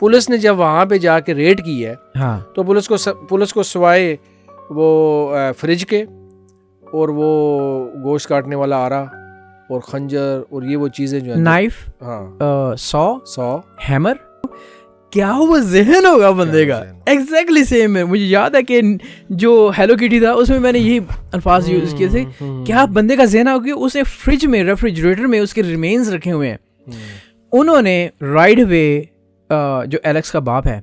Police نے جب وہاں پہ جا کے ریڈ کی ہے تو پولیس کو سوائے وہ فریج کے اور وہ گوشت کاٹنے والا آرا اور خنجر اور یہ وہ چیزیں جو ہیں نائف, سو ہیمر, کیا وہ ذہن ہوگا بندے کا. ایگزیکٹلی سیم ہے. مجھے یاد ہے کہ جو ہیلو کیٹی تھا اس میں میں نے یہی الفاظ یوز کیے تھے. کیا بندے کا ذہن ہوگا کہ اس نے فریج میں ریفریجریٹر میں اس کے ریمینز رکھے ہوئے ہیں. انہوں نے رائٹ وے جو ایلیکس کا باپ ہے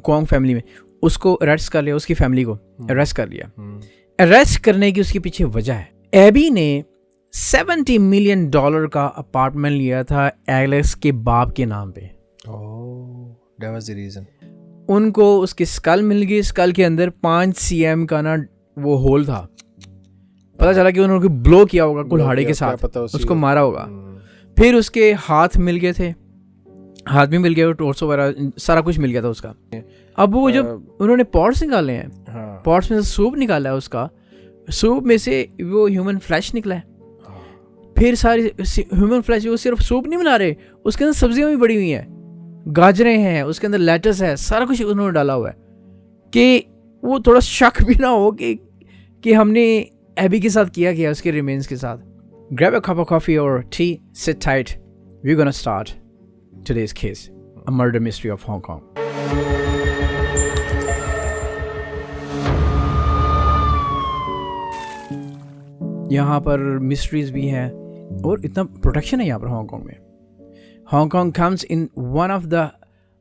کونگ فیملی میں اس کو اریسٹ کر لیا, اس کی فیملی کو اریسٹ کر لیا. اریسٹ کرنے کی اس کے پیچھے وجہ ہے, ایبی نے $70 ملین کا اپارٹمنٹ لیا تھا ایلیکس کے باپ کے نام پہ. That was the reason. ان کو اس کی اسکل مل گئی, اسکل کے اندر 5 cm کا نا وہ ہول تھا. پتہ چلا کہ انہوں نے بلو کیا ہوگا کلہاڑی کے ساتھ, اس کو مارا ہوگا. پھر اس کے ہاتھ مل گئے تھے, ہاتھ بھی مل گیا, ٹورسو وغیرہ سارا کچھ مل گیا تھا اس کا. اب وہ جب انہوں نے پاٹس نکالے ہیں, پاٹس میں سے سوپ نکالا ہے, اس کا سوپ میں سے وہ ہیومن فلیش نکلا ہے. پھر ساری ہیومن فلیش, وہ صرف سوپ نہیں بنا رہے, اس کے اندر سبزیاں بھی پڑی ہوئی ہیں, گاجریں ہیں, اس کے اندر لیٹس ہے, سارا کچھ انہوں نے ڈالا ہوا ہے کہ وہ تھوڑا شک بھی نہ ہو کہ ہم نے ایبی کے ساتھ کیا اس کے ریمینز کے ساتھ. Grab a cup of coffee or tea, sit tight. We're gonna start today's case, a murder mystery of Hong Kong. یہاں پر مسٹریز بھی ہیں اور اتنا پروٹیکشن ہے یہاں پر ہانگ کانگ میں. Hong Kong comes in one of the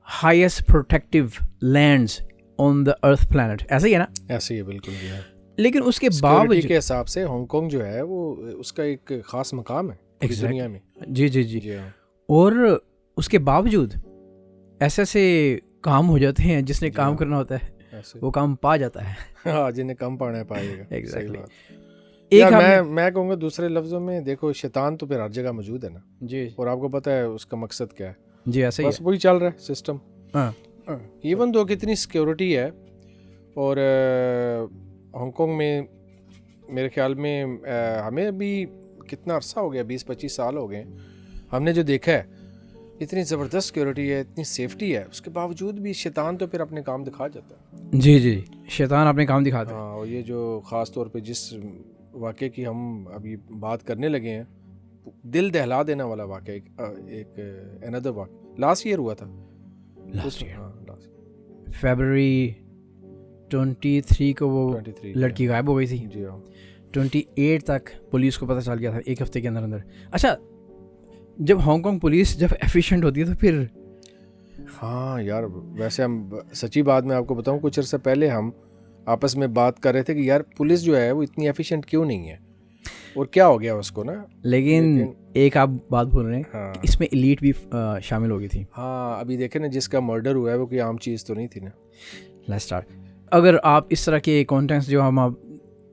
highest protective lands on the earth planet. ایسا ہی ہے نا؟ ایسا ہی ہے, بالکل بھی ہے. لیکن اس کے باوجود کے حساب سے ہانگ کانگ جو ہے وہ اس کا ایک خاص مقام ہے دنیا میں. جی. اور اس کے باوجود ایسے ایسے کام ہو جاتے ہیں, جس نے کام کرنا ہوتا ہے وہ کام پا جاتا ہے. ہاں, جنہیں کم پانا ہے پائے گا. ایگزیکٹلی. میں کہوں گا دوسرے لفظوں میں دیکھو, شیطان تو پھر ہر جگہ موجود ہے نا جی, اور آپ کو پتہ ہے اس کا مقصد کیا ہے. جی ایسا ہی بس وہی چل رہا ہے سسٹم. ایون دو کتنی سیکیورٹی ہے, اور ہانگ کانگ میں میرے خیال میں ہمیں ابھی کتنا عرصہ ہو گیا, 20-25 سال ہو گئے, ہم نے جو دیکھا ہے اتنی زبردست سیکیورٹی ہے, اتنی سیفٹی ہے, اس کے باوجود بھی شیطان تو پھر اپنے کام دکھا جاتا ہے. جی, شیطان اپنے کام دھاتا ہے. ہاں, اور یہ جو خاص طور پہ جس واقعے کی ہم ابھی بات کرنے لگے ہیں, دل دہلا دینے والا واقعہ, ایک another واقعہ لاسٹ ایئر ہوا تھا. فیبرری 23 کو وہ لڑکی غائب ہو گئی تھی. جی ہاں, 28 تک پولیس کو پتہ چل گیا تھا, ایک ہفتے کے اندر. اچھا, جب ہانگ کانگ پولیس جب ایفیشینٹ ہوتی ہے تو پھر ہاں یار, ویسے ہم سچی بات میں آپ کو بتاؤں, کچھ عرصہ پہلے ہم آپس میں بات کر رہے تھے کہ یار پولیس جو ہے وہ اتنی ایفیشینٹ کیوں نہیں ہے اور کیا ہو گیا اس کو نا. لیکن ایک آپ بات بول رہے ہیں, اس میں ایلیٹ بھی شامل ہو گئی تھی. ہاں, ابھی دیکھیں نا, جس کا مرڈر ہوا ہے وہ کوئی عام چیز تو نہیں تھی نا. Let's start. اگر آپ اس طرح کے کانٹینٹس جو ہم آپ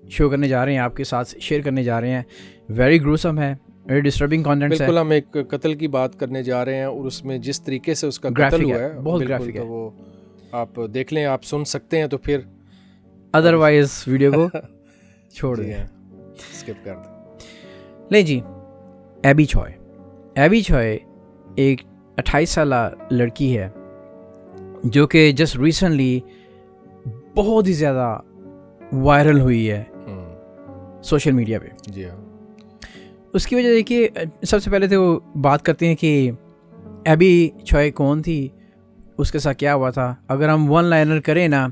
شو کرنے جا رہے ہیں, آپ کے ساتھ شیئر کرنے جا رہے ہیں, ویری گروسم ہے, ویری ڈسٹربنگ کانٹینٹس ہے. بالکل, ہم ایک قتل کی بات کرنے جا رہے ہیں اور اس میں جس طریقے سے اس کا قتل ہوا ہے بہت گرافک ہے. وہ آپ دیکھ لیں, آپ سن سکتے ہیں, تو پھر ادروائز ویڈیو کو چھوڑ دیں, اسکپ کر دیں. نہیں جی, ایبی چھوئے ایک 28 سالہ لڑکی ہے جو کہ جسٹ ریسنٹلی بہت ہی زیادہ وائرل ہوئی ہے سوشل میڈیا پہ. جی ہاں, اس کی وجہ دیکھیے, سب سے پہلے تو وہ بات کرتے ہیں کہ ایبی چھوئے کون تھی, اس کے ساتھ کیا ہوا تھا. اگر ہم ون لائنر کریں نا,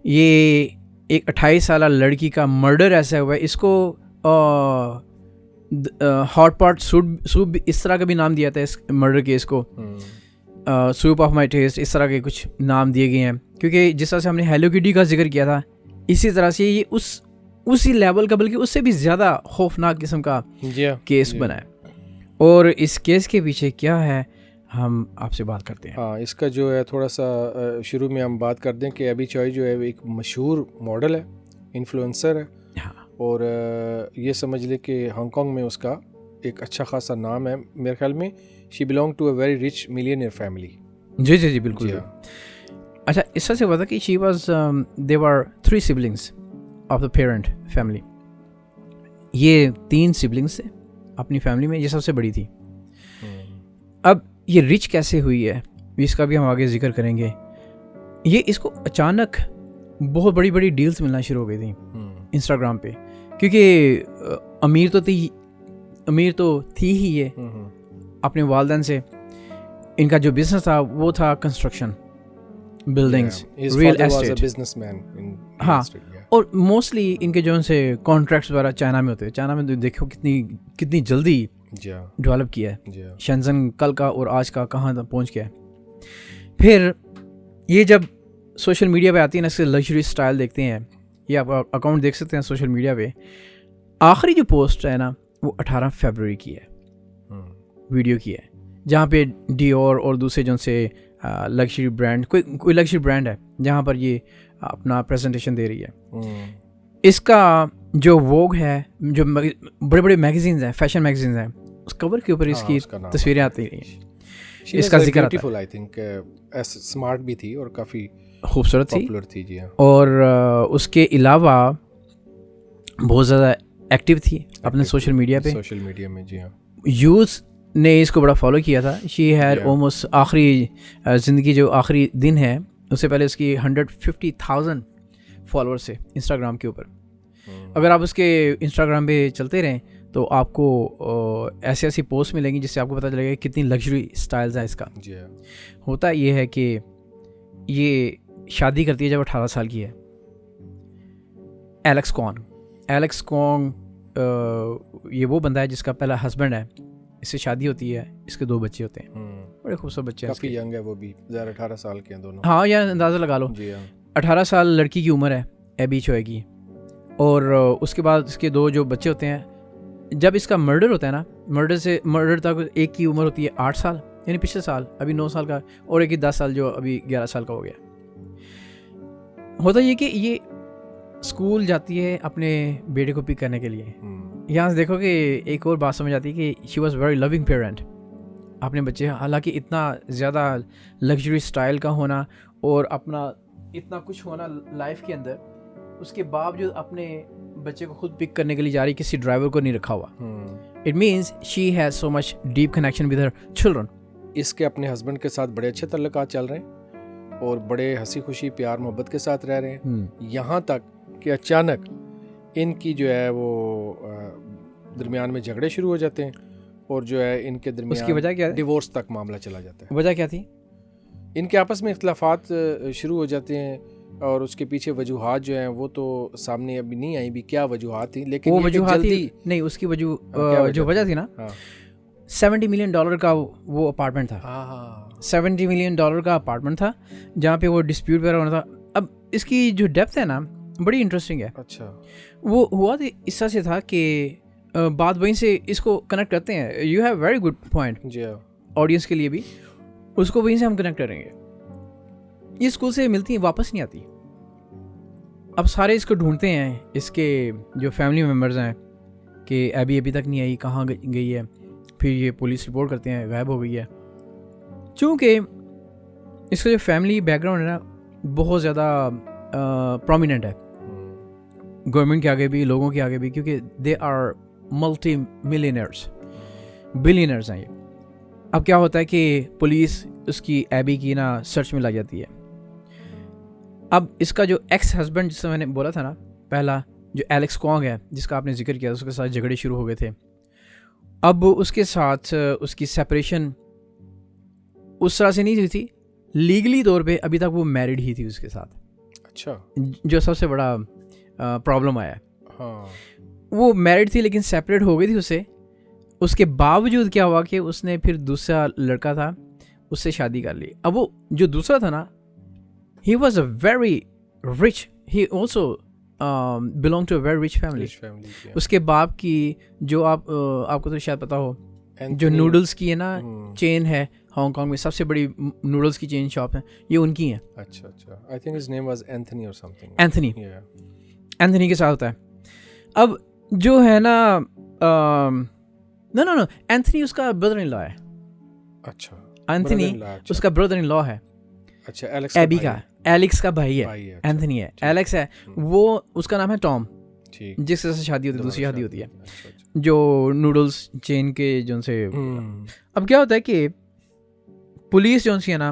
یہ ایک 28 سالہ لڑکی کا مرڈر ایسا ہوا ہے, اس کو ہاٹ پاٹ سوپ اس طرح کا بھی نام دیا تھا اس مرڈر کیس کو, سوپ آف مائی ٹیسٹ, اس طرح کے کچھ نام دیے گئے ہیں, کیونکہ جس طرح سے ہم نے ہیلو کیٹی کا ذکر کیا تھا, اسی طرح سے یہ اسی لیول کا بلکہ اس سے بھی زیادہ خوفناک قسم کا کیس بنا ہے. اور اس کیس کے پیچھے کیا ہے ہم آپ سے بات کرتے ہیں. ہاں, اس کا جو ہے تھوڑا سا شروع میں ہم بات کر دیں کہ ایبی چوئے جو ہے ایک مشہور ماڈل ہے, انفلوئنسر ہے, اور یہ سمجھ لے کہ ہانگ کانگ میں اس کا ایک اچھا خاصا نام ہے. میرے خیال میں she belong to a very rich millionaire family. جی بالکل. اچھا, اس طرح سے ہوا تھا کہ she was they were 3 siblings of the parent family. یہ 3 سبلنگس تھے اپنی فیملی میں, یہ سب سے بڑی تھی. اب یہ رچ کیسے ہوئی ہے, اس کا بھی ہم آگے ذکر کریں گے. یہ اس کو اچانک بہت بڑی بڑی ڈیلز ملنا شروع ہو گئی تھیں انسٹاگرام پہ, کیونکہ امیر تو تھی ہی یہ اپنے والدین سے. ان کا جو بزنس تھا وہ تھا کنسٹرکشن, بلڈنگس, ریئل اسٹیٹ. ہاں, اور موسٹلی ان کے جو ان سے کانٹریکٹس وغیرہ چائنا میں ہوتے ہیں. چائنا میں دیکھو کتنی جلدی ڈیولپ کیا ہے شینزن کل کا اور آج کا کہاں پہنچ گیا ہے. پھر یہ جب سوشل میڈیا پہ آتی ہے نا, اس کے لگژری اسٹائل دیکھتے ہیں, یہ آپ اکاؤنٹ دیکھ سکتے ہیں سوشل میڈیا پہ. آخری جو پوسٹ ہے نا وہ 18 فیبروری کی ہے, ویڈیو کی ہے, جہاں پہ ڈیور اور دوسرے جو سے لگژری برانڈ, کوئی لگژری برانڈ ہے جہاں پر یہ اپنا پریزنٹیشن دے رہی ہے. اس کا جو ووگ ہے, جو بڑے بڑے میگزینز ہیں, فیشن میگزینز ہیں, اس کور کے اوپر اس کی تصویریں آتی رہی ہیں, اس کا ذکر آتا ہے. آئی تھنک اسمارٹ بھی تھی اور کافی خوبصورت تھی, جی. اور اس کے علاوہ بہت زیادہ ایکٹیو تھی اپنے سوشل میڈیا میں. جی ہاں, یوز نے اس کو بڑا فالو کیا تھا. شی ہیڈ آلموسٹ آخری زندگی جو آخری دن ہے اس سے پہلے اس کی 150,000 فالوورس ہے انسٹاگرام کے اوپر. اگر آپ اس کے انسٹاگرام پہ چلتے رہیں تو آپ کو ایسی پوسٹ ملیں گی جس سے آپ کو پتہ چلے گا کتنی لگژری اسٹائلز ہے اس کا. ہوتا یہ ہے کہ یہ شادی کرتی ہے جب 18 سال کی ہے. ایلیکس کونگ یہ وہ بندہ ہے جس کا پہلا ہسبینڈ ہے, اس سے شادی ہوتی ہے, اس کے 2 بچے ہوتے ہیں, بڑے خوبصورت بچے ہیں, کافی ینگ ہے وہ بھی, 18 سال کے ہیں دونوں. ہاں, یا اندازہ لگا لو. 18 سال لڑکی کی عمر ہے ایبی چوئے کی, اور اس کے بعد اس کے 2 جو بچے ہوتے ہیں. جب اس کا مرڈر ہوتا ہے نا, مرڈر تک ایک کی عمر ہوتی ہے 8 سال, یعنی پچھلے سال ابھی 9 سال کا, اور ایک کی 10 سال جو ابھی 11 سال کا ہو گیا. ہوتا یہ کہ یہ اسکول جاتی ہے اپنے بیٹے کو پک کرنے کے لیے. یہاں سے دیکھو کہ ایک اور بات سمجھ آتی ہے کہ she was very loving parent اپنے بچے. حالانکہ اتنا زیادہ لگژری اسٹائل کا ہونا اور اپنا اتنا کچھ ہونا لائف کے اندر, اس کے باوجود اپنے بچے کو خود پک کرنے کے لیے جا رہی, کسی ڈرائیور کو نہیں رکھا ہوا. It means she has so much deep connection with her children. اس کے اپنے ہسبینڈ کے ساتھ بڑے اچھے تعلقات چل رہے ہیں اور بڑے ہنسی خوشی پیار محبت کے ساتھ رہ رہے ہیں, یہاں تک کہ اچانک ان کی جو ہے وہ درمیان میں جھگڑے شروع ہو جاتے ہیں, اور جو ہے ان کے درمیان اس کی وجہ کیا ہے, ڈیورس تک معاملہ چلا جاتا ہے. وجہ کیا تھی؟ ان کے آپس میں اختلافات شروع ہو جاتے ہیں, اور اس کے پیچھے وجوہات جو ہیں وہ تو سامنے ابھی نہیں آئی بھی کیا وجوہات تھیں, لیکن وہ وجوہات نہیں, اس کی جو وجہ تھی نا, $70 ملین کا وہ اپارٹمنٹ تھا. $70 ملین کا اپارٹمنٹ تھا جہاں پہ وہ ڈسپیوٹ وغیرہ ہونا تھا. اب اس کی جو ڈیپتھ ہے نا بڑی انٹرسٹنگ ہے. اچھا, وہ ہوا تو اس طرح سے تھا کہ بات وہیں سے اس کو کنیکٹ کرتے ہیں. You have very good point, audience کے لیے بھی اس کو وہیں سے ہم کنیکٹ کریں گے. یہ اسکول سے ملتی ہیں, واپس نہیں آتی. اب سارے اس کو ڈھونڈتے ہیں, اس کے جو فیملی ممبرز ہیں, کہ ابھی تک نہیں آئی, کہاں گئی ہے. پھر یہ پولیس رپورٹ کرتے ہیں غائب ہو گئی ہے. چونکہ اس کا جو فیملی بیک گراؤنڈ ہے نا بہت زیادہ پرومیننٹ ہے گورنمنٹ کے آگے بھی, لوگوں کے آگے بھی, کیونکہ they are multimillionaires, billionaires ہیں یہ. اب کیا ہوتا ہے کہ پولیس اس کی ایبی کی نا سرچ میں لگ جاتی ہے. اب اس کا جو ایکس ہسبینڈ جس سے میں نے بولا تھا نا پہلا, جو ایلیکس کونگ ہے جس کا آپ نے ذکر کیا, اس کے ساتھ جھگڑے شروع ہو گئے تھے. اب اس کے ساتھ اس کی سیپریشن اس طرح سے نہیں ہوئی تھی, لیگلی طور پہ ابھی تک وہ میرڈ ہی تھی اس کے ساتھ. اچھا, جو سب سے بڑا پرابلم آیا. ہاں, وہ میرڈ تھی لیکن سیپریٹ ہو گئی تھی اس سے. اس کے باوجود کیا ہوا کہ اس نے پھر دوسرا لڑکا تھا اس سے شادی کر لی. اب وہ جو دوسرا تھا نا, he was a very rich, he also belong to a very rich family. اس کے باپ کی جو آپ کو تو شاید پتا ہو, جو نوڈلس کی ہے نا چین ہے ہانگ کانگ میں, سب سے بڑی نوڈلس کی چین شاپ ہے, یہ ان کی ہیں. اچھا اچھا, I think his name was Anthony or something. Anthony کے ساتھ ہوتا ہے. اب جو ہے نا نو اینتھنی اس کا بردر ان لا ہے. اچھا, اینتھنی اس کا بردر ان لا ہے. اچھا, ایبی کا, ایلیکس کا بھائی ہے, اینتھنی ہے, ایلیکس ہے, وہ اس کا نام ہے ٹام, جس سے شادی ہوتی ہے, دوسری شادی ہوتی ہے, جو نوڈلس چین کے جو سے. اب کیا ہوتا ہے کہ پولیس جو سی ہے نا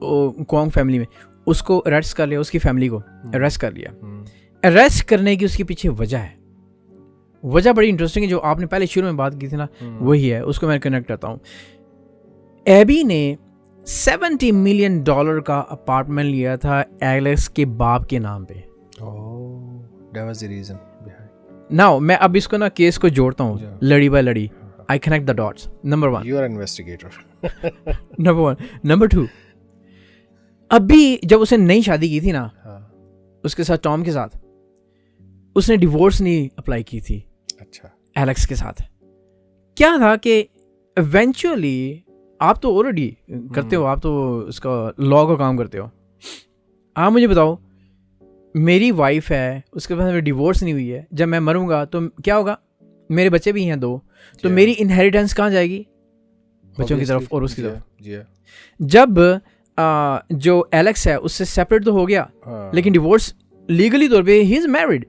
کوانگ فیملی میں, اس کو اریسٹ کر لیا, اس کی فیملی کو اریسٹ کر لیا. اریسٹ کرنے کی اس کے پیچھے وجہ ہے, وجہ بڑی انٹرسٹنگ ہے, جو آپ نے پہلے شروع میں بات کی تھی نا, وہی ہے, اس کو میں کنیکٹ کرتا ہوں. ایبی نے $70 ملین کا اپارٹمنٹ لیا تھا ایلیکس کے باپ کے نام پہ. ناؤ میں اب اس کو نا کیس کو جوڑتا ہوں لڑی بائی لڑی. I connect the dots. Number 1. You are an investigator. Number 1. Number 2. ابھی جب اس نے نئی شادی کی تھی نا اس کے ساتھ, ٹام کے ساتھ, اس نے ڈیورس نہیں اپلائی کی تھی. اچھا. ایلیکس کے ساتھ کیا تھا کہ ایونچولی آپ تو آلریڈی کرتے ہو, آپ تو اس کا لا کا کام کرتے ہو, آپ مجھے بتاؤ میری وائف ہے, اس کے بعد میری ڈیورس نہیں ہوئی ہے, جب میں مروں گا تو کیا ہوگا, میرے بچے بھی ہیں 2, تو میری انہیریٹنس کہاں جائے گی, بچوں کی طرف اور اس کی طرف. جب جو ایلیکس ہے اس سے سیپریٹ تو ہو گیا, لیکن ڈیورس لیگلی طور پہ ہی از میرڈ,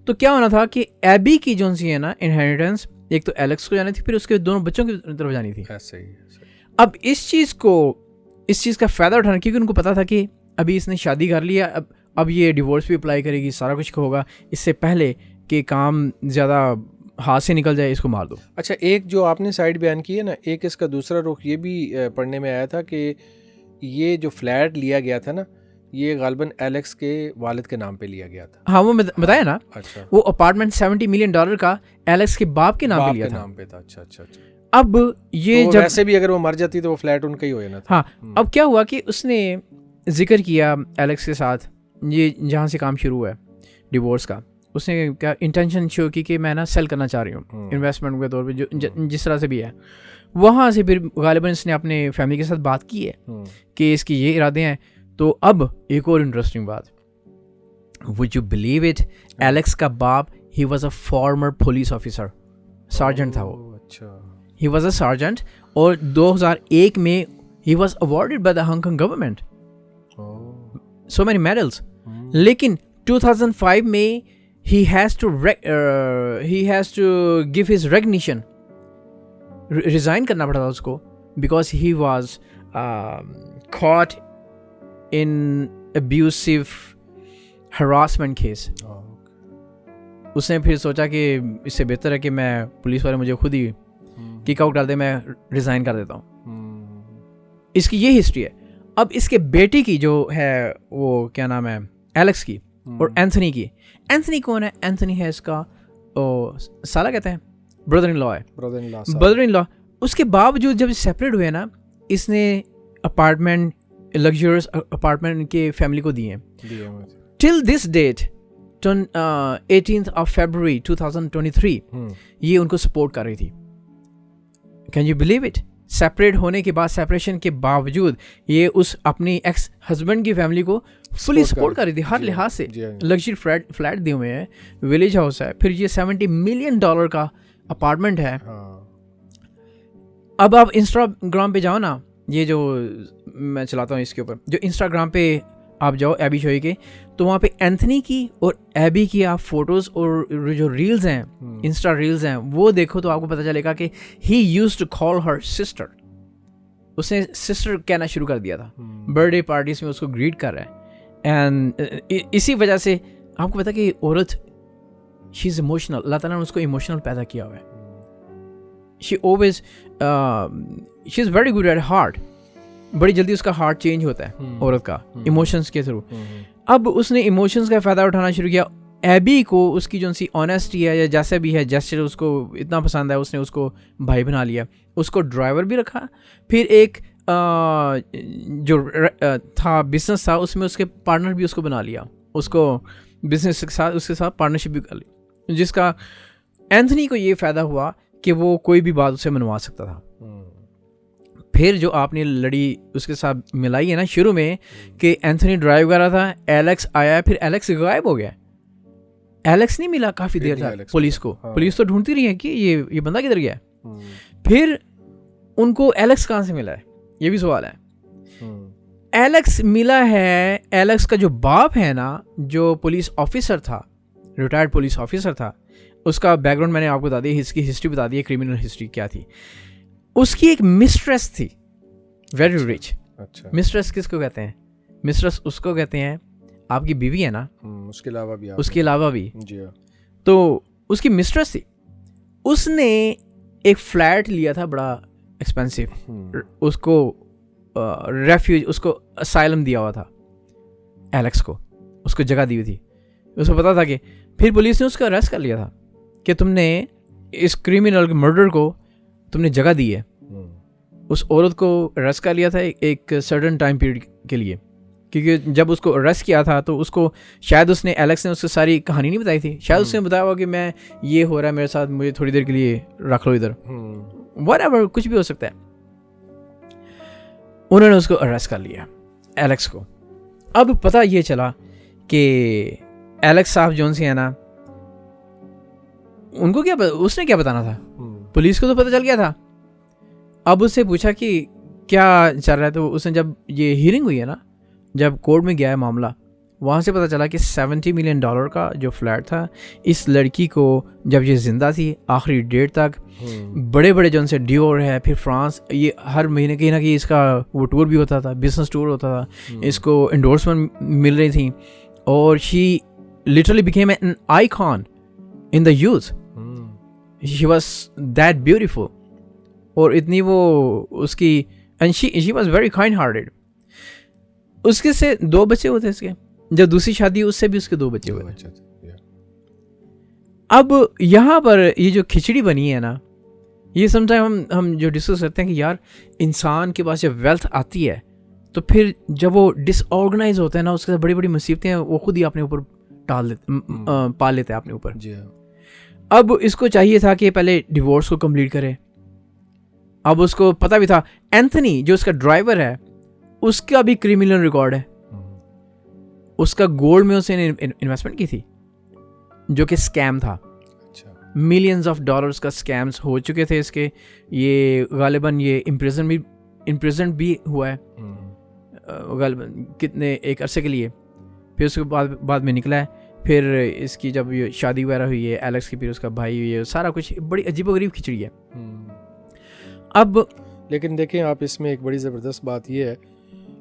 تو کیا ہونا تھا کہ ایبی کی جو سی ہے نا انہیریٹنس, ایک تو ایلیکس کو جانی تھی, پھر اس کے دونوں بچوں کی طرف جانی تھی. اب اس چیز کا فائدہ اٹھانا, کیونکہ ان کو پتا تھا کہ ابھی اس نے شادی کر لیا, اب یہ ڈیورس بھی اپلائی کرے گی, سارا کچھ ہوگا, اس سے پہلے کہ کام زیادہ ہاتھ سے نکل جائے, اس کو مار دو. اچھا, ایک جو آپ نے سائڈ بیان کی ہے نا, ایک اس کا دوسرا رخ یہ بھی پڑھنے میں آیا تھا کہ یہ جو فلیٹ لیا گیا تھا نا, یہ غالباً ایلیکس کے والد کے نام پہ لیا گیا تھا. ہاں وہ بتایا نا. اچھا. وہ اپارٹمنٹ $70 ملین کا ایلیکس کے باپ کے نام پہ لیا تھا. اچھا اچھا اچھا. اب یہ جب ویسے بھی اگر وہ مر جاتی تو وہ فلیٹ ان کا ہی ہو جانا تھا. ہاں. اب کیا ہوا کہ اس نے ذکر کیا ایلیکس کے ساتھ, یہ جہاں سے کام شروع ہوا ہے ڈیورس کا, اس نے کیا انٹینشن شو کی کہ میں نا سیل کرنا چاہ رہی ہوں انویسٹمنٹ کے طور پہ, جس طرح سے بھی ہے. وہاں سے پھر غالباً اس نے اپنے فیملی کے ساتھ بات کی ہے کہ اس کی یہ ارادے ہیں. تو اب ایک اور انٹرسٹنگ بات, would you believe it, Alex کا باپ he was a former police officer, sergeant تھا وہ. اچھا. he was a sergeant, اور 2001 میں he was awarded by the Hong Kong government so many medals. لیکن 2005 میں he has to give his recognition, resign کرنا پڑا تھا اس کو, because he was caught in abusive harassment case. اس نے پھر سوچا کہ اس سے بہتر ہے کہ میں پولیس والے مجھے خود ہی کک آؤٹ ڈال دے, میں ریزائن کر دیتا ہوں. اس کی یہ ہسٹری ہے. اب اس کے بیٹی کی جو ہے وہ کیا نام ہے, ایلیکس کی اور اینتھنی کی. اینتھنی کون ہے؟ اینتھنی ہے اس کا سالہ کہتے ہیں, بردر ان لا ہے. بردر ان لا. اس کے باوجود جب سیپریٹ ہوئے نا, اس نے اپارٹمنٹ, لگژریس اپارٹمنٹ کے فیملی کو دیے. ٹل دس ڈیٹ 18 فیبروری 2023 یہ ان کو سپورٹ کر رہی تھی. Can you believe it? Separate ہونے کے بعد, سیپریشن کے باوجود یہ اس اپنی ایکس ہسبینڈ کی فیملی کو فلی سپورٹ کر رہی تھی ہر لحاظ سے. لگژری فلیٹ دیے ہوئے ہیں, ولیج ہاؤس ہے, پھر یہ $70 ملین کا اپارٹمنٹ ہے. اب آپ انسٹاگرام پہ جاؤ نا, یہ جو میں چلاتا ہوں اس کے اوپر, جو انسٹاگرام پہ آپ جاؤ ایبی شوئی کے, تو وہاں پہ اینتھنی کی اور ایبی کی آپ فوٹوز اور جو ریلز ہیں, انسٹا ریلز ہیں, وہ دیکھو تو آپ کو پتہ چلے گا کہ he use to call her sister. اس نے سسٹر کہنا شروع کر دیا تھا, برتھ ڈے پارٹیز میں اس کو گریٹ کر رہا ہے. اینڈ اسی وجہ سے آپ کو پتا کہ عورت شی از ایموشنل, اللہ تعالیٰ نے اس کو ایموشنل پیدا کیا ہوا ہے. She is very good at heart, بڑی جلدی اس کا ہارٹ چینج ہوتا ہے عورت کا ایموشنس کے تھرو. اب اس نے ایموشنس کا فائدہ اٹھانا شروع کیا. ایبی کو اس کی جو سی آنیسٹی ہے یا جیسے بھی ہے جیسچر اس کو اتنا پسند ہے, اس نے اس کو بھائی بنا لیا, اس کو ڈرائیور بھی رکھا. پھر ایک جو تھا بزنس تھا اس میں اس کے پارٹنر بھی اس کو بنا لیا, اس کو بزنس کے ساتھ اس کے ساتھ پارٹنرشپ بھی کر لی, جس کا اینتھنی کو یہ فائدہ ہوا کہ وہ کوئی بھی بات اسے منوا سکتا تھا. پھر جو آپ نے لڑی اس کے ساتھ ملائی ہے نا شروع میں کہ اینتھنی ڈرائیو کر رہا تھا, ایلیکس آیا, پھر ایلیکس غائب ہو گیا. ایلیکس نہیں ملا کافی دیر تک پولیس کو. پولیس تو ڈھونڈتی رہی ہے کہ یہ بندہ کدھر گیا. پھر ان کو ایلیکس کہاں سے ملا ہے, یہ بھی سوال ہے. ایلیکس ملا ہے, ایلیکس کا جو باپ ہے نا, جو پولیس آفیسر تھا, ریٹائرڈ پولیس آفیسر تھا, اس کا بیک گراؤنڈ میں نے آپ کو بتا دیا, اس کی ہسٹری بتا دی, کرمنل ہسٹری کیا تھی. اس کی ایک مسٹریس تھی, ویری رچ, اچھا مسٹریس کس کو کہتے ہیں؟ مسٹریس اس کو کہتے ہیں آپ کی بیوی ہے نا, اس کے علاوہ بھی جی ہاں. تو اس کی مسٹریس تھی, اس نے ایک فلیٹ لیا تھا بڑا ایکسپینسو, اس کو ریفیوج, اس کو اسائلم دیا ہوا تھا ایلیکس کو, اس کو جگہ دی ہوئی تھی. اس کو پتا تھا کہ پھر پولیس نے اس کا اریسٹ کر لیا تھا کہ تم نے اس کریمنل مرڈر کو تم نے جگہ دی ہے. اس عورت کو اریسٹ کر لیا تھا ایک سرٹن ٹائم پیریڈ کے لیے, کیونکہ جب اس کو اریسٹ کیا تھا تو اس کو شاید اس نے ایلیکس نے اس کو ساری کہانی نہیں بتائی تھی, شاید اس نے بتایا ہوا کہ میں یہ ہو رہا ہے میرے ساتھ, مجھے تھوڑی دیر کے لیے رکھ لو ادھر, وٹ ایور, کچھ بھی ہو سکتا ہے. انہوں نے اس کو اریسٹ کر لیا ایلیکس کو. اب پتہ یہ چلا کہ ایلیکس صاحب جون سی ہے نا, ان کو کیا اس نے کیا بتانا تھا, پولیس کو تو پتہ چل گیا تھا. اب اس سے پوچھا کہ کیا چل رہا ہے, تو اس نے جب یہ ہیئرنگ ہوئی ہے نا, جب کورٹ میں گیا ہے معاملہ, وہاں سے پتہ چلا کہ $70 ملین کا جو فلیٹ تھا اس لڑکی کو جب یہ زندہ تھی آخری ڈیٹ تک, بڑے بڑے جو ان سے ڈیور ہے, پھر فرانس, یہ ہر مہینے کہیں نہ کہیں اس کا وہ ٹور بھی ہوتا تھا, بزنس ٹور ہوتا تھا, اس کو انڈورسمنٹ مل رہی تھیں, اور شی literally became an icon in the youth. She was that beautiful. اور اتنی وہ اس کی, and she was very kind hearted. اس کے سے 2 بچے ہوتے اس کے, جب دوسری شادی اس سے بھی اس کے 2 بچے ہوئے. اب یہاں پر یہ جو کھچڑی بنی ہے نا, یہ سم ٹائم ہم جو ڈسکس کرتے ہیں کہ یار انسان کے پاس جب ویلتھ آتی ہے تو پھر جب وہ ڈس آرگنائز ہوتا ہے نا, اس کے ساتھ بڑی بڑی مصیبتیں وہ خود ہی اپنے اوپر پال لیتے ہیں اپنے اوپر. اب اس کو چاہیے تھا کہ پہلے ڈیورس کو کمپلیٹ کرے. اب اس کو پتہ بھی تھا اینتھنی جو اس کا ڈرائیور ہے اس کا بھی کریمنل ریکارڈ ہے, اس کا گولڈ میں اس نے انویسٹمنٹ کی تھی جو کہ اسکیم تھا. ملینز آف ڈالرز کا اسکیمس ہو چکے تھے اس کے. یہ غالباً یہ امپریزنٹ بھی ہوا ہے غالباً کتنے ایک عرصے کے لیے, پھر اس کے بعد میں نکلا ہے. پھر اس کی جب یہ شادی وغیرہ ہوئی ہے ایلیکس کی, پھر اس کا بھائی ہوئی ہے, سارا کچھ بڑی عجیب و غریب کھچڑی ہے. اب لیکن دیکھیں آپ, اس میں ایک بڑی زبردست بات یہ ہے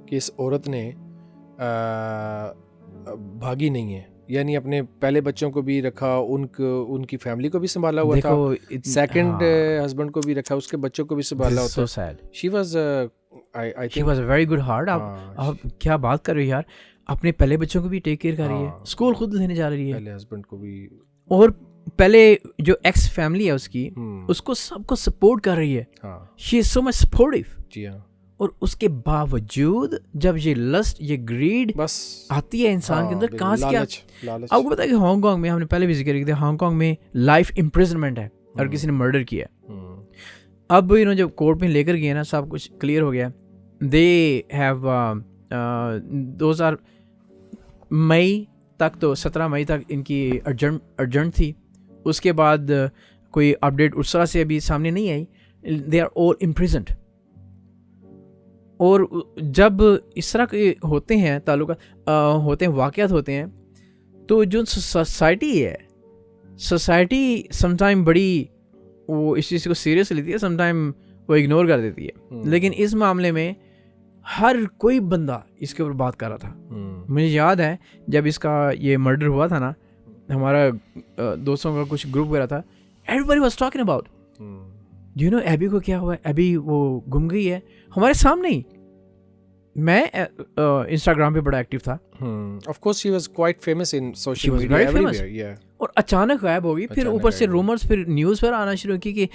کہ اس عورت نے بھاگی نہیں ہے, یعنی اپنے پہلے بچوں کو بھی رکھا, ان کی فیملی کو بھی سنبھالا ہوا تھا, سیکنڈ ہسبینڈ کو بھی رکھا, اس کے بچوں کو بھی سنبھالا ہوتا. She was a very good heart. آپ کیا بات کر رہے ہو یار, اپنے پہلے بچوں کو بھی ٹیک کیئر کر رہی ہے, اسکول خود لینے جا رہی ہے, پہلے ہسبینڈ کو بھی, اور پہلے جو ایکس فیملی ہے اس کی, اس کو سب کو سپورٹ کر رہی ہے. She is so much supportive. جی ہاں. اور اس کے باوجود جب یہ لسٹ, یہ گریڈ بس آتی ہے انسان کے اندر, کہاں سے کیا. آپ کو پتا ہے کہ ہانگ کانگ میں, ہم نے پہلے بھی ذکر کیا تھا, ہانگ کانگ میں لائف امپریزنمنٹ ہے اگر کسی نے مرڈر کیا. اب جب کورٹ میں لے کر گئے نا, سب کچھ کلیئر ہو گیا. دے ہیو 2000 مئی تک, تو 17 مئی تک ان کی ارجنٹ تھی. اس کے بعد کوئی اپڈیٹ اس طرح سے ابھی سامنے نہیں آئی. They are all امپریزنٹ. اور جب اس طرح کے ہوتے ہیں تعلقات ہوتے ہیں, واقعات ہوتے ہیں, تو جو سوسائٹی ہے, سوسائٹی سم ٹائم بڑی وہ اس چیز کو سیریس لیتی ہے, سم ٹائم وہ اگنور کر دیتی ہے. لیکن اس معاملے میں ہر کوئی بندہ اس کے اوپر بات کر رہا تھا. مجھے یاد ہے جب اس کا یہ مرڈر ہوا تھا نا, ہمارا دوستوں کا کچھ گروپ وغیرہ تھا, every was talking about, you know ایبی کو کیا ہوا ہے, ایبی وہ گم گئی ہے ہمارے سامنے ہی. میں انسٹاگرام پہ بڑا ایکٹیو تھا. Of course she was quite famous in social media every where, اور اچانک غائب ہو گئی. پھر اوپر سے رومرز, پھر نیوز پر آنا شروع کی کہ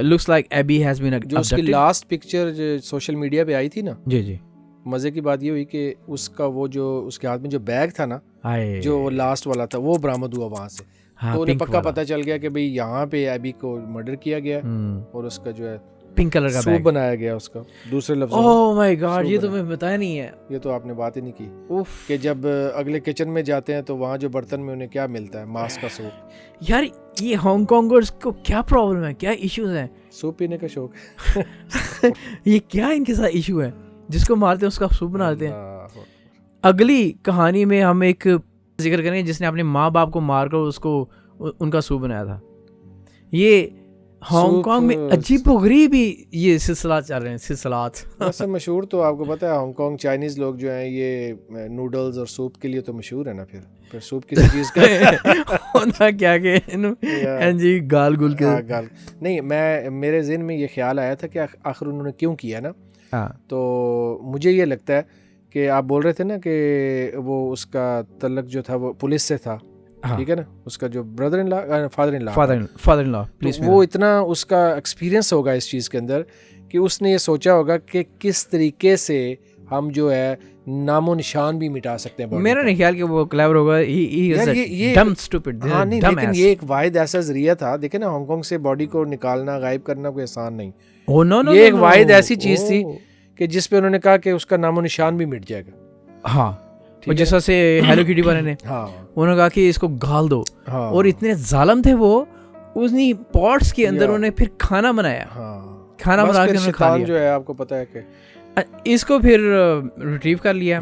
looks like Abby has been abducted. جو اس کی لاسٹ پکچر سوشل میڈیا پہ آئی تھی نا, جی مزے کی بات یہ ہوئی کہ اس کا وہ جو اس کے ہاتھ میں جو بیگ تھا نا, جو لاسٹ والا تھا, وہ برآمد ہوا وہاں سے. تو انہیں پکا پتہ چل گیا کہ بھئی یہاں پہ ایبی کو مرڈر کیا گیا, اور اس کا جو ہے پنک کلر کا سوپ بنایا گیا اس کا. دوسرے لفظوں اوہ مائی گاڈ, یہ تو میں بتایا نہیں ہے, یہ تو آپ نے بات ہی نہیں کی کہ جب اگلے کچن میں جاتے ہیں تو وہاں جو برتن میں انہیں کیا ملتا ہے, ماس کا سوپ. یار یہ ہانگ کانگرز کو کیا پرابلم ہے, کیا ایشوز ہیں؟ سوپ پینے کا شوق. یہ کیا ان کے ساتھ ایشو ہے, جس کو مارتے ہیں اس کا سوپ بناتے ہیں. اگلی کہانی میں ہم ایک ذکر کریں جس نے اپنے ماں باپ کو مار کر اس کو ان کا سوپ بنایا تھا. یہ ہانگ کانگ میں عجیب و غریب ہی یہ سلسلات چل رہے ہیں, سلسلات. ویسے مشہور تو آپ کو پتہ ہے ہانگ کانگ چائنیز لوگ جو ہیں یہ نوڈلز اور سوپ کے لیے تو مشہور ہے نا. پھر سوپ کسی چیز کا ہوتا کیا کہ جی گال گل کے نہیں, میرے ذہن میں یہ خیال آیا تھا کہ آخر انہوں نے کیوں کیا نا. تو مجھے یہ لگتا ہے کہ آپ بول رہے تھے نا کہ وہ اس کا تعلق جو تھا وہ پولیس سے تھا, ٹھیک ہے نا, اس کا جو brother in law father in لا وہ اتنا اس کا ایکسپیرینس ہوگا اس چیز کے اندر کہ اس نے یہ سوچا ہوگا کہ کس طریقے سے ہم جو ہے نام و نشان بھی مٹا سکتے ہیں. میرا نہیں خیال کہ وہ کلیور ہوگا, ہاں نہیں, لیکن یہ ایک واحد ایسا ذریعہ تھا. دیکھیں نا ہانگ کانگ سے باڈی کو نکالنا, غائب کرنا کوئی آسان نہیں. یہ ایک واحد ایسی چیز تھی کہ جس پہ انہوں نے کہا کہ اس کا نام و نشان بھی مٹ جائے گا. ہاں, جیسا سے ہیلو کیٹی والے نے انہوں نے کہا کہ اس کو گال دو, اور اتنے ظالم تھے وہ, اس پاٹس کے اندر انہوں نے پھر کھانا بنایا, کھانا بنا کے انہوں نے کھا لیا. جو ہے آپ کو پتہ ہے کہ اس کو پھر ریٹریو کر لیا.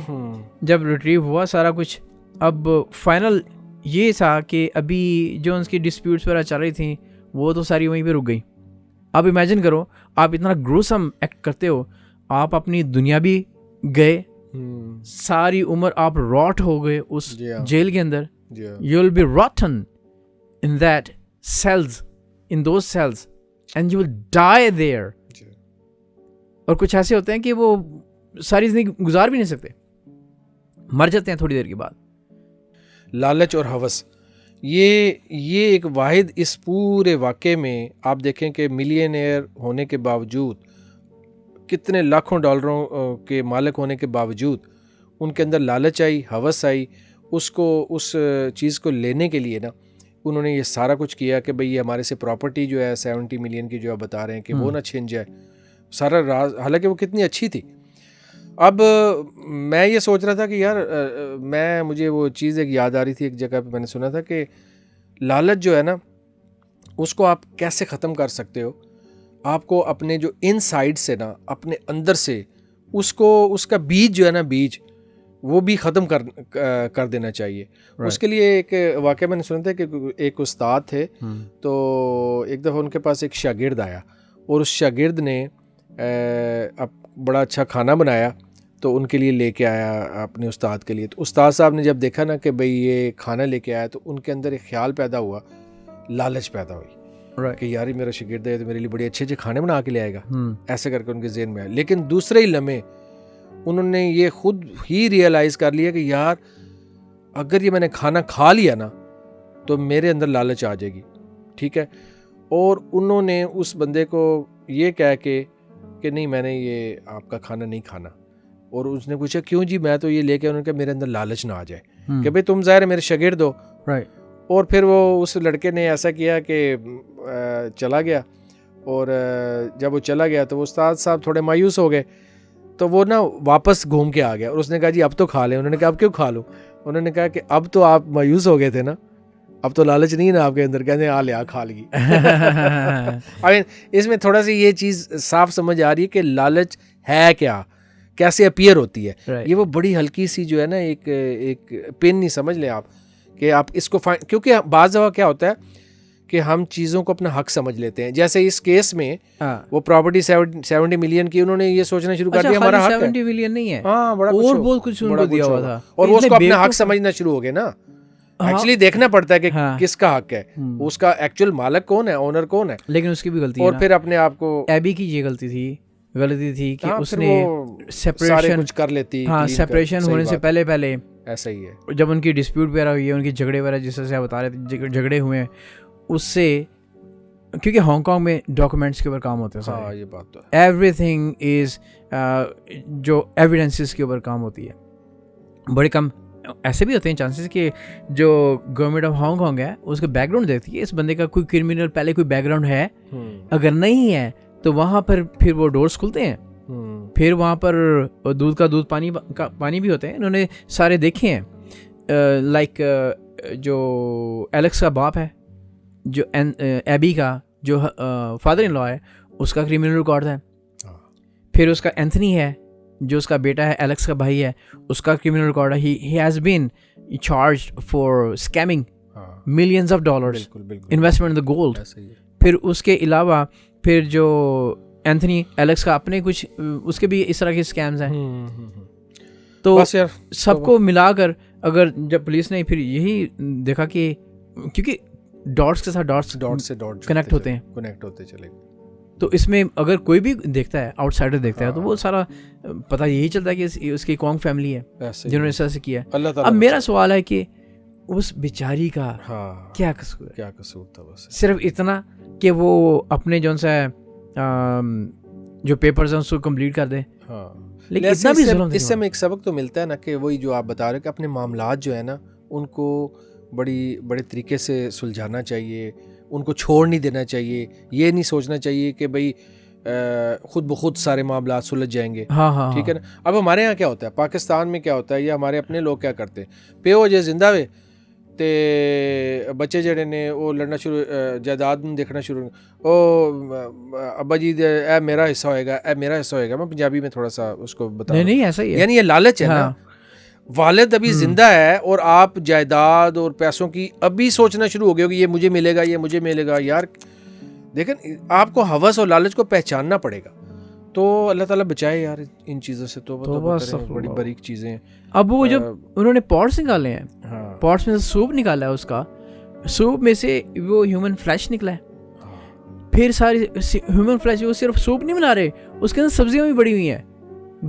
جب ریٹریو ہوا سارا کچھ, اب فائنل یہ تھا کہ ابھی جو ان کی ڈسپیوٹس وغیرہ چل رہی تھیں وہ تو ساری وہیں پہ رک گئی. آپ امیجن کرو, آپ اتنا گروسم ایکٹ کرتے ہو, آپ اپنی دنیا بھی گئے, ساری عمر آپ راٹ ہو گئے اس جیل کے اندر. You will be rotten in that cells, in those cells, and you will die there. اور کچھ ایسے ہوتے ہیں کہ وہ ساری زندگی گزار بھی نہیں سکتے, مر جاتے ہیں تھوڑی دیر کے بعد. لالچ اور ہوس, یہ ایک واحد اس پورے واقعے میں آپ دیکھیں کہ ملینئر ہونے کے باوجود, کتنے لاکھوں ڈالروں کے مالک ہونے کے باوجود ان کے اندر لالچ آئی, ہوس آئی, اس چیز کو لینے کے لیے نا انہوں نے یہ سارا کچھ کیا کہ بھئی یہ ہمارے سے پراپرٹی جو ہے 70 ملین کی جو آپ بتا رہے ہیں کہ وہ نہ چھن جائے. سارا راز, حالانکہ وہ کتنی اچھی تھی. اب میں یہ سوچ رہا تھا کہ یار مجھے وہ چیز ایک یاد آ رہی تھی, ایک جگہ پہ میں نے سنا تھا کہ لالچ جو ہے نا اس کو آپ کیسے ختم کر سکتے ہو. آپ کو اپنے جو ان سائڈ سے نا, اپنے اندر سے اس کا بیج جو ہے نا, بیج وہ بھی ختم کر دینا چاہیے. اس کے لیے ایک واقعہ میں نے سنا تھا کہ ایک استاد تھے, تو ایک دفعہ ان کے پاس ایک شاگرد آیا, اور اس شاگرد نے بڑا اچھا کھانا بنایا تو ان کے لیے لے کے آیا اپنے استاد کے لیے. تو استاد صاحب نے جب دیکھا نا کہ بھئی یہ کھانا لے کے آیا, تو ان کے اندر ایک خیال پیدا ہوا, لالچ پیدا ہوئی کہ یار میرا شاگرد ہے تو میرے لیے بڑے اچھے کھانے بنا کے لے آئے گا, ایسے کر کے ان کے ذہن میں آیا. لیکن دوسرے ہی لمحے انہوں نے یہ خود ہی ریئلائز کر لیا کہ یار اگر یہ میں نے کھانا کھا لیا نا تو میرے اندر لالچ آ جائے گی, ٹھیک ہے. اور انہوں نے اس بندے کو یہ کہہ کے کہ نہیں میں نے یہ آپ کا کھانا نہیں کھانا, اور اس نے پوچھا کیوں جی, میں تو یہ لے کے, انہوں نے کہا میرے اندر لالچ نہ آ جائے کہ بھئی تم ظاہر ہے میرے شاگرد ہو. اور پھر وہ اس لڑکے نے ایسا کیا کہ چلا گیا, اور جب وہ چلا گیا تو وہ استاد صاحب تھوڑے مایوس ہو گئے, تو وہ نا واپس گھوم کے آ گیا, اور اس نے کہا جی اب تو کھا لیں. انہوں نے کہا اب کیوں کھا لوں؟ انہوں نے کہا کہ اب تو آپ مایوس ہو گئے تھے نا, اب تو لالچ نہیں ہے نا آپ کے اندر. کہتے ہیں آ لے آ کھا لی. اس میں تھوڑا سی یہ چیز صاف سمجھ آ رہی ہے کہ لالچ ہے کیا, کیسے اپیئر ہوتی ہے. یہ وہ بڑی ہلکی سی جو ہے نا ایک پن نہیں سمجھ لیں آپ کہ آپ اس کو کیونکہ بعض دفعہ کیا ہوتا ہے کہ ہم چیزوں کو اپنا حق سمجھ لیتے ہیں. جیسے اس کیس میں وہ پراپرٹی 70 ملین کی, انہوں نے یہ سوچنا شروع کر دیا ہمارا حق ہے. 70 ملین نہیں ہے, ہاں بڑا اور بہت کچھ ان کو دیا ہوا تھا, اور وہ اس کو اپنا حق سمجھنا شروع ہو گئے نا. ایکچولی دیکھنا پڑتا ہے کہ کس کا حق ہے, اس کا ایکچوئل مالک کون ہے, اونر کون ہے. لیکن اس کی بھی غلطی ہے, اور پھر اپنے آپ کو ایبی کی یہ غلطی تھی کہ اس نے سیپریشن کچھ کر لیتی. ہاں, سیپریشن ہونے سے پہلے ایسا ہی ہے, جب ان کی ڈسپیوٹ وغیرہ ہوئی ہے, ان کی جھگڑے وغیرہ جس طرح سے بتا رہے تھے جھگڑے ہوئے ہیں, اس سے کیونکہ ہانگ کانگ میں ڈاکومنٹس کے اوپر کام ہوتے ہیں. ہاں یہ بات تو ہے, ایوری تھنگ از جو ایویڈنسز کے اوپر کام ہوتی ہے. بڑے کم ایسے بھی ہوتے ہیں چانسز کہ جو گورنمنٹ آف ہانگ کانگ ہے اس کا بیک گراؤنڈ دیکھتی ہے, اس بندے کا کوئی کرمنل پہلے کوئی بیک گراؤنڈ ہے, اگر نہیں ہے تو وہاں پر پھر وہ ڈورس کھلتے ہیں. پھر وہاں پر دودھ کا دودھ پانی بھی ہوتے ہیں. انہوں نے سارے دیکھے ہیں, لائک جو ایلیکس کا باپ ہے, جو ایبی کا جو فادر ان لا ہے, اس کا کرمنل ریکارڈ ہے. پھر اس کا اینتھنی ہے جو اس کا بیٹا ہے, ایلیکس کا بھائی ہے, اس کا کرمنل ریکارڈ ہے. He has been charged for skimming millions of dollars investment in the gold. پھر اس کے علاوہ پھر جو اینتھنی ایلیکس کا اپنے کچھ اس کے بھی اس طرح کے اسکیمز ہیں. تو سب کو ملا کر اگر جب پولیس نے پھر یہی دیکھا کہ کیونکہ ڈاٹس کے ساتھ ڈاٹس کنیکٹ ہوتے چلے, تو اس میں اگر کوئی بھی دیکھتا ہے آؤٹ سائڈر دیکھتا ہے تو وہ سارا پتہ یہی چلتا ہے کہ اس کی کونگ فیملی ہے جنہوں نے اس طرح سے کیا. اب میرا سوال ہے کہ اس بیچاری کا کیا قصور تھا؟ بس صرف اتنا کہ وہ اپنے جو سا جو پیپرز ہیں اس کو کمپلیٹ کر دیں. لیکن اتنا بھی ظلم اس سے ہمیں ایک سبق تو ملتا ہے نا کہ وہی جو آپ بتا رہے کہ اپنے معاملات جو ہے نا ان کو بڑے طریقے سے سلجھانا چاہیے, ان کو چھوڑ نہیں دینا چاہیے. یہ نہیں سوچنا چاہیے کہ بھائی خود بخود سارے معاملات سلجھ جائیں گے. ٹھیک ہے نا. اب ہمارے یہاں کیا ہوتا ہے, پاکستان میں کیا ہوتا ہے, یا ہمارے اپنے لوگ کیا کرتے ہیں, پیو جے زندہ وے تے بچے جڑے نے وہ لڑنا شروع, جائیداد دیکھنا شروع, او ابا جی اے میرا حصہ ہوئے گا, اے میرا حصہ ہوئے گا. میں پنجابی میں تھوڑا سا اس کو بتا, نہیں ایسا ہی ہے, یعنی یہ لالچ ہے نا. والد ابھی زندہ ہے اور آپ جائیداد اور پیسوں کی ابھی سوچنا شروع ہو گئے کہ یہ مجھے ملے گا, یہ مجھے ملے گا. یار دیکھیں آپ کو ہوس اور لالچ کو پہچاننا پڑے گا. تو اللہ تعالیٰ بچائے یار ان چیزوں سے. تو بڑی باریک چیزیں ہیں. اب وہ جب انہوں نے پاٹس نکالے ہیں, پاٹس میں سے سوپ نکالا ہے, اس کا سوپ میں سے وہ ہیومن فلیش نکلا ہے. پھر ساری ہیومن فلیش, وہ صرف سوپ نہیں بنا رہے, اس کے اندر سبزیاں بھی بڑی ہوئی ہیں,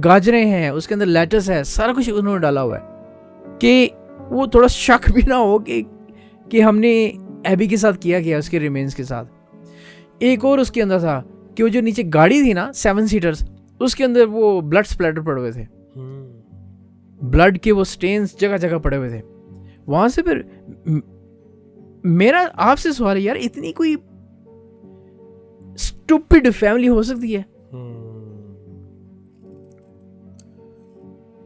گاجریں ہیں, اس کے اندر لیٹس ہے, سارا کچھ انہوں نے ڈالا ہوا ہے کہ وہ تھوڑا شک بھی نہ ہو کہ ہم نے ایبی کے ساتھ کیا اس کے ریمینز کے ساتھ. ایک اور اس کے اندر تھا کہ وہ جو نیچے گاڑی تھی نا 7 سیٹرز, اس کے اندر وہ بلڈ سپلیٹر پڑے ہوئے تھے, بلڈ کے وہ سٹینز جگہ جگہ پڑے ہوئے تھے. وہاں سے پھر میرا آپ سے سوال ہے یار, اتنی کوئی اسٹوپڈ فیملی ہو سکتی ہے؟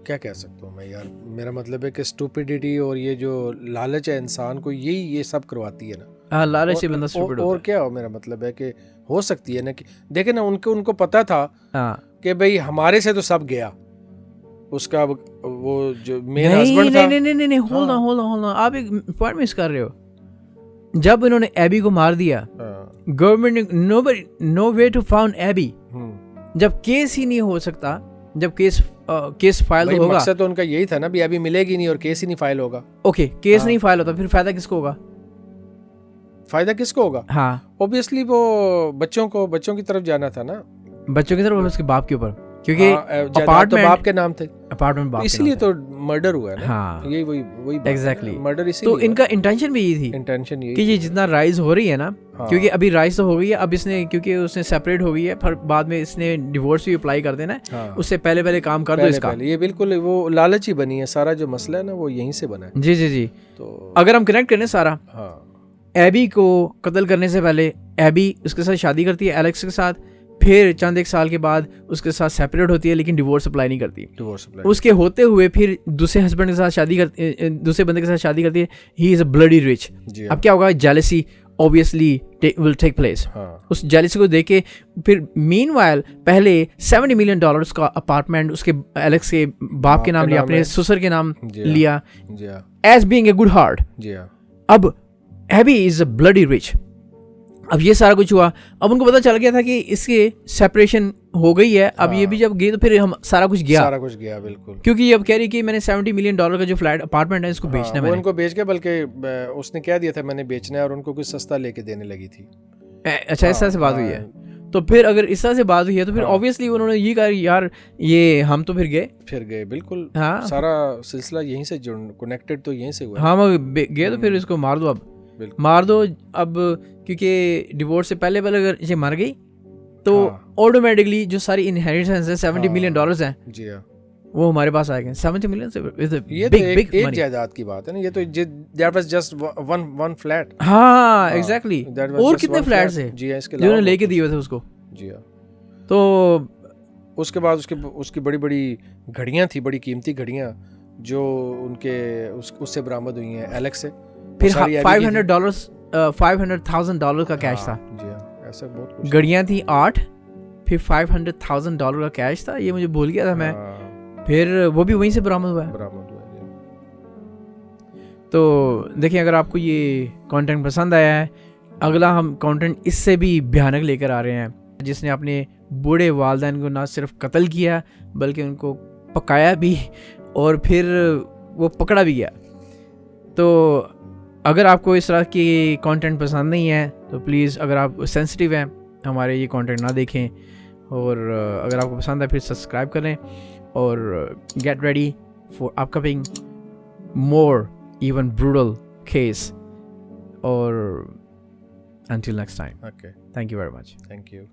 کیا کہہ سکتا ہوں میں یار. میرا مطلب ہے کہ اسٹوپیڈیٹی اور یہ جو لالچ ہے انسان کو, یہ سب کرواتی ہے نا. ہاں, لالچ سے بندہ اسٹوپڈ ہوتا ہے. اور کیا ہو, میرا مطلب ہے کہ ہو سکتی ہے نا کہ دیکھیں نا ان کو پتا تھا کہ بھئی ہمارے سے تو سب گیا. اس کا وہ جو مین ہسبینڈ تھا, نہیں ہولڈ آن آپ ایک پوائنٹ مس کر رہے ہو. جب انہوں نے ایبی کو مار دیا, گورنمنٹ نے نو وے ٹو فاؤنڈ ایبی. جب کیس ہی نہیں ہو سکتا, جب کیس فائل ہوگا, مقصد تو ان کا یہی تھا نا بھی ابھی ملے گی نہیں اور کیس ہی نہیں فائل ہوگا. اوکے, کیس نہیں فائل ہوتا, پھر فائدہ کس کو ہوگا؟ فائدہ کس کو ہوگا؟ ہاں اوبیسلی وہ بچوں کی طرف جانا تھا نا, بچوں کی طرف, اس کے باپ کے اوپر, کیونکہ اپارٹمنٹ باپ کے نام تھے, اپارٹمنٹ باپ, اس لیے تو مرڈر ہوا ہے نا. ہاں یہی وہی ایگزیکٹلی مرڈر. اسی تو ان کا انٹینشن بھی یہی تھی, انٹینشن یہی کہ یہ جتنا رائز ہو رہی ہے نا, کیونکہ ابھی رائز تو ہو گئی ہے, اب اس نے کیونکہ اس نے سیپریٹ ہو گئی ہے, پھر بعد میں اس نے ڈیورس بھی اپلائی کر دینا ہے, اس سے پہلے کام کر دو اس کا. یہ بالکل وہ لالچ ہی بنی ہے, سارا جو مسئلہ ہے نا وہ یہیں سے بنا ہے. جی. تو اگر ہم کنیکٹ کریں سارا, ایبی کو قتل کرنے سے پہلے ایبی اس کے ساتھ شادی کرتی ہے ایلیکس کے ساتھ, پھر چند ایک سال کے بعد اس کے ساتھ سیپریٹ ہوتی ہے, لیکن ڈیورس اپلائی نہیں کرتی. اس کے ہوتے ہوئے پھر دوسرے ہسبینڈ کے ساتھ شادی کرتی, دوسرے بندے کے ساتھ شادی کرتی ہے. He is a bloody rich. اب کیا ہوگا, jealousy obviously will take place. اس جیلسی کو دیکھ کے پھر مین وائل پہلے $70 million کا اپارٹمنٹ اس کے ایلیکس کے باپ کے نام لیا, اپنے سسر کے نام لیا, as being a good heart. اب Abbey is a bloody rich. اب یہ سارا کچھ ہوا, اب ان کو پتا چل گیا تھا کہ اس کے سیپریشن ہو گئی ہے. اب یہ بھی جب گئی تو پھر ہم سارا کچھ گیا بالکل, کیونکہ یہ اب کہہ رہی کہ میں نے $70 million کا جو فلیٹ اپارٹمنٹ ہے اس کو بیچنا ہے. ان کو بیچ کے, بلکہ اس نے کہہ دیا تھا میں نے بیچنا ہے, اور ان کو کچھ سستا لے کے دینے لگی تھی. اچھا, اس طرح سے بات ہوئی ہے. تو پھر اگر اس طرح سے بات ہوئی ہے تو پھر obviously انہوں نے یہ کہا یار یہ ہم تو پھر گئے بالکل. سارا سلسلہ یہیں سے کنیکٹڈ تو یہیں سے ہوا. ہاں گئے تو پھر اس کو مار دو, اب مار دو. اب کیونکہ ڈیورس سے پہلے اگر یہ مر گئی تو آٹومیٹکلی جو ساری انہیریٹنس ہے $70 million ہیں, جی ہاں, وہ ہمارے پاس آئے گئے. 70 million یہ تو ایک جائیداد کی بات ہے نا, یہ تو that was just one flat. ہاں ایگزیکٹلی. اور کتنے فلیٹس ہیں جو نے لے کے دیے ہوئے تھے اس کو. جی ہاں. تو اس کے بعد اس کی بڑی بڑی گھڑیاں تھیں, بڑی قیمتی گھڑیاں جو ان کے اس سے برآمد ہوئی ہیں ایلیکس سے. پھر $500,000 کا کیش تھا. جی ہاں, ایسا بہت کچھ. گھڑیاں تھیں 8, پھر $500,000 کا کیش تھا. یہ مجھے بھول گیا تھا میں. پھر وہ بھی وہیں سے برآمد ہوا ہے. تو دیکھیں, اگر آپ کو یہ کانٹینٹ پسند آیا ہے, اگلا ہم کانٹینٹ اس سے بھی بھیانک لے کر آ رہے ہیں، جس نے اپنے بوڑھے والدین کو نہ صرف قتل کیا بلکہ ان کو پکایا بھی اور پھر وہ پکڑا بھی گیا. تو اگر آپ کو اس طرح کی کانٹینٹ پسند نہیں ہے تو پلیز، اگر آپ سینسٹیو ہیں، ہمارے یہ کانٹینٹ نہ دیکھیں. اور اگر آپ کو پسند ہے پھر سبسکرائب کریں اور get ready for upcoming more even brutal case. اور until next time. Okay. Thank you very much. Thank you.